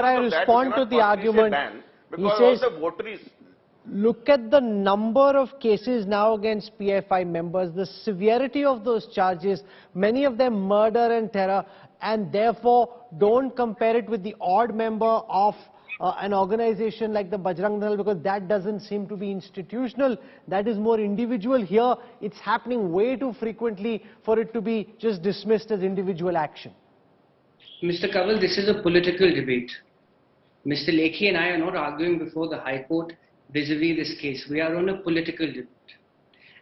I respond to the argument. He says, all the votaries. Look at the number of cases now against PFI members, the severity of those charges, many of them murder and terror, and therefore don't compare it with the odd member of an organization like the Bajrang Dal, because that doesn't seem to be institutional, that is more individual. Here it's happening way too frequently for it to be just dismissed as individual action. Mr. Kanwal, this is a political debate. Mr. Lekhi and I are not arguing before the High Court vis-a-vis this case. We are on a political debate.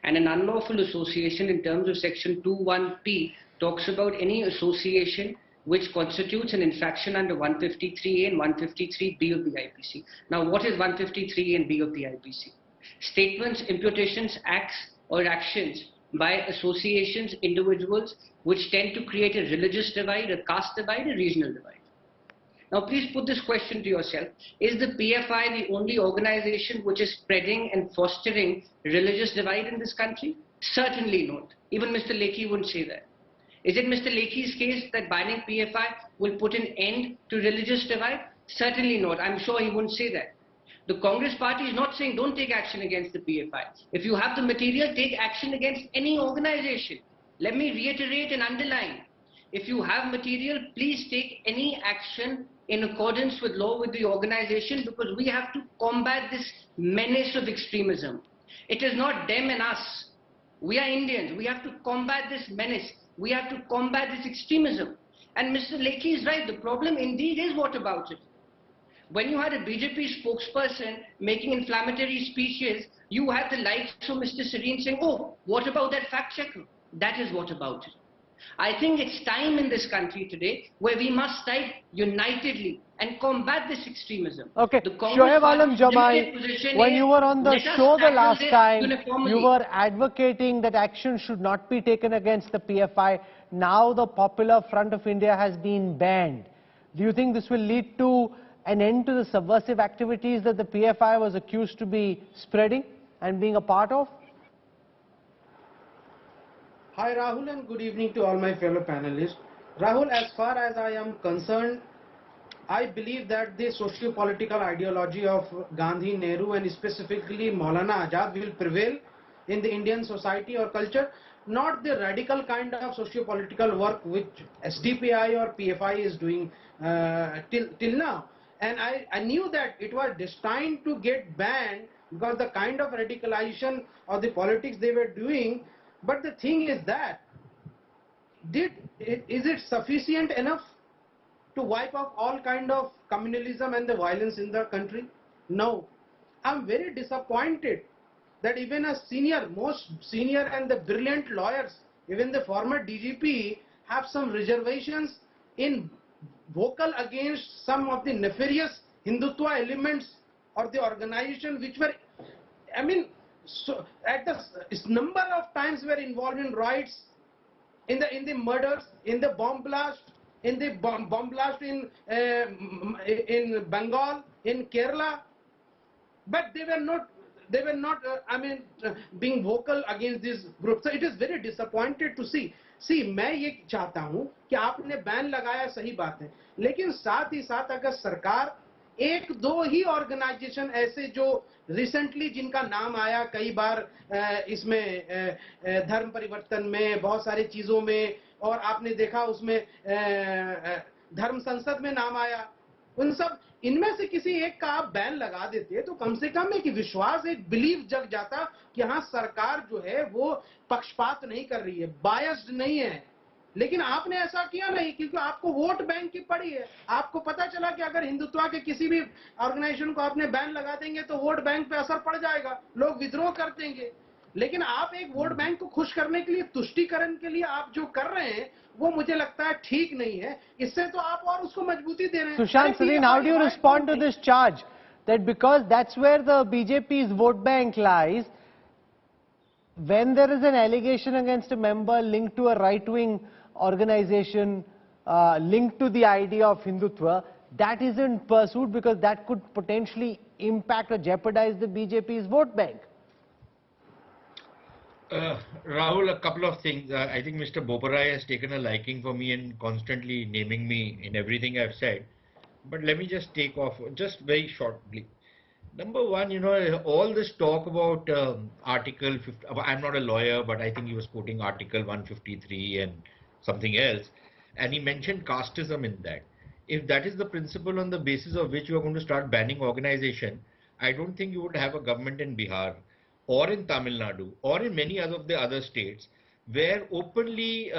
And an unlawful association in terms of section 21P talks about any association which constitutes an infraction under 153A and 153B of the IPC. Now, what is 153A and B of the IPC? Statements, imputations, acts or actions by associations, individuals which tend to create a religious divide, a caste divide, a regional divide. Now, please put this question to yourself. Is the PFI the only organization which is spreading and fostering religious divide in this country? Certainly not. Even Mr. Lekhi wouldn't say that. Is it Mr. Lekhi's case that banning PFI will put an end to religious divide? Certainly not. I'm sure he wouldn't say that. The Congress party is not saying don't take action against the PFI. If you have the material, take action against any organization. Let me reiterate and underline. If you have material, please take any action in accordance with law with the organization, because we have to combat this menace of extremism. It is not them and us. We are Indians. We have to combat this menace. We have to combat this extremism. And Mr. Lekhi is right. The problem indeed is what about it. When you had a BJP spokesperson making inflammatory speeches, you had the likes of Mr. Shaheen saying, oh, what about that fact checker? That is what about it. I think it's time in this country today where we must stand unitedly and combat this extremism. Okay, Shoaib Jamai, when you were on the show the last time, you were advocating that action should not be taken against the PFI. Now the Popular Front of India has been banned. Do you think this will lead to an end to the subversive activities that the PFI was accused to be spreading and being a part of? Hi Rahul, and good evening to all my fellow panelists. Rahul, as far as I am concerned, I believe that the socio-political ideology of Gandhi, Nehru and specifically Maulana Azad will prevail in the Indian society or culture, not the radical kind of socio-political work which SDPI or PFI is doing till now. And I knew that it was destined to get banned because the kind of radicalization or the politics they were doing. But the thing is that, is it sufficient enough to wipe off all kind of communalism and the violence in the country? No. I'm very disappointed that even a most senior and the brilliant lawyers, even the former DGP, have some reservations in vocal against some of the nefarious Hindutva elements or the organization which were, I mean, so at the number of times we were involved in riots, in the murders, in the bomb blast, in Bengal, in Kerala, but they were not being vocal against this group. So it is very disappointed to see. मैं ये चाहता हूँ कि आपने ban लगाया, सही बात है, लेकिन साथ ही साथ अगर सरकार एक दो ही ऑर्गेनाइजेशन ऐसे जो रिसेंटली जिनका नाम आया कई बार इसमें धर्म परिवर्तन में, बहुत सारी चीजों में, और आपने देखा उसमें धर्म संसद में नाम आया, उन सब इनमें से किसी एक का आप बैन लगा देते तो कम से कम एक विश्वास, एक बिलीव जग जाता कि हाँ सरकार जो है वो पक्षपात नहीं कर रही है, बायस्ड नहीं है। लेकिन आपने ऐसा किया नहीं, क्योंकि आपको वोट बैंक की पड़ी है। आपको पता चला कि अगर हिंदुत्व के किसी भी ऑर्गेनाइजेशन को आपने बैन लगा देंगे तो वोट बैंक पे असर पड़ जाएगा, लोग विद्रोह कर देंगे। लेकिन आप एक वोट बैंक को खुश करने के लिए, तुष्टीकरण के लिए आप जो कर रहे हैं वो मुझे लगता है ठीक नहीं है। इससे तो आप और उसको मजबूती दे रहे हैं। Sushant Sarin, how do you respond to this charge that because that's where the BJP's vote bank lies, when there is an allegation against a member linked to a right-wing organization, linked to the idea of Hindutva, that isn't pursued because that could potentially impact or jeopardize the BJP's vote bank? Rahul, a couple of things. I think Mr. Boparai has taken a liking for me and constantly naming me in everything I've said. but let me just take off just very shortly. Number one, all this talk about Article 50, I'm not a lawyer, but I think he was quoting Article 153 and something else, and he mentioned casteism in that. If that is the principle on the basis of which you are going to start banning organization, I don't think you would have a government in Bihar or in Tamil Nadu or in many other of the other states where openly,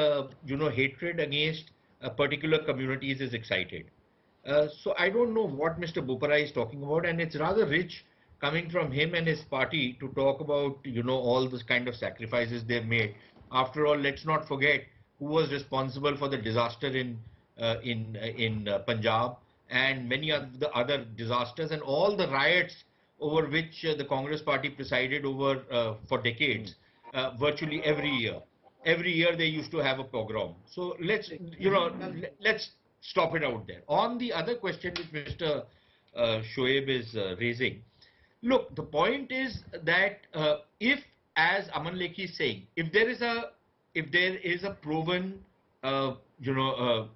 hatred against particular communities is excited. So I don't know what Mr. Bopara is talking about, and it's rather rich coming from him and his party to talk about, all this kind of sacrifices they've made. After all, let's not forget who was responsible for the disaster in Punjab and many of the other disasters and all the riots over which the Congress party presided over for decades, virtually every year. Every year they used to have a pogrom. So let's stop it out there. On the other question which Mr. Shoaib is raising, look, the point is that if, as Aman Lekhi is saying, if there is a proven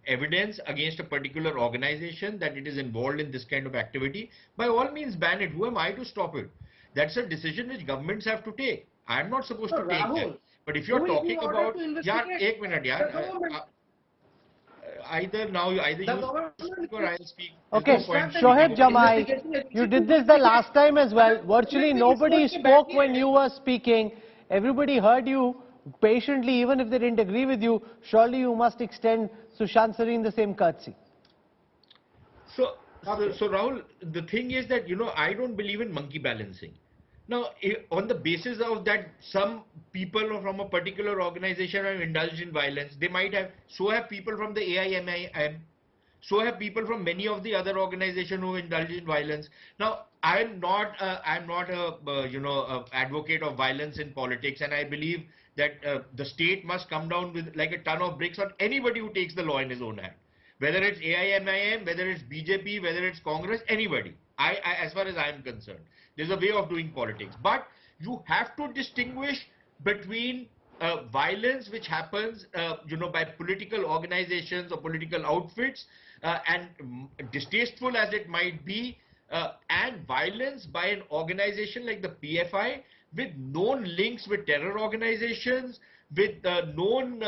evidence against a particular organization that it is involved in this kind of activity, by all means ban it. Who am I to stop it? That's a decision which governments have to take. I am not supposed to take that. But if you're talking about, ek minute, either you speak or I'll speak. Okay, Shoaib, Jamai, you did this the last time as well. Virtually nobody spoke when you were speaking. Everybody heard you patiently, even if they didn't agree with you. Surely you must extend Sushant Sareen the same courtesy. So Rahul, the thing is that, I don't believe in monkey balancing. Now, on the basis of that, some people from a particular organization have indulged in violence. They might have, so have people from the AIMIM, so have people from many of the other organizations who indulge in violence. Now, I'm not a advocate of violence in politics, and I believe that the state must come down with like a ton of bricks on anybody who takes the law in his own hand. Whether it's AIMIM, whether it's BJP, whether it's Congress, anybody. As far as I'm concerned, there's a way of doing politics, but you have to distinguish between violence which happens, by political organizations or political outfits, and distasteful as it might be, and violence by an organization like the PFI with known links with terror organizations, with known,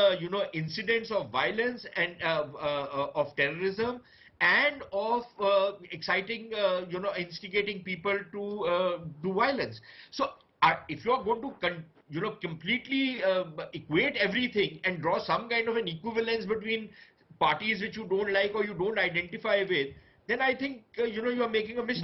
incidents of violence and of terrorism, and of exciting, instigating people to do violence. So if you are going to, completely equate everything and draw some kind of an equivalence between parties which you don't like or you don't identify with, then I think, you are making a mistake.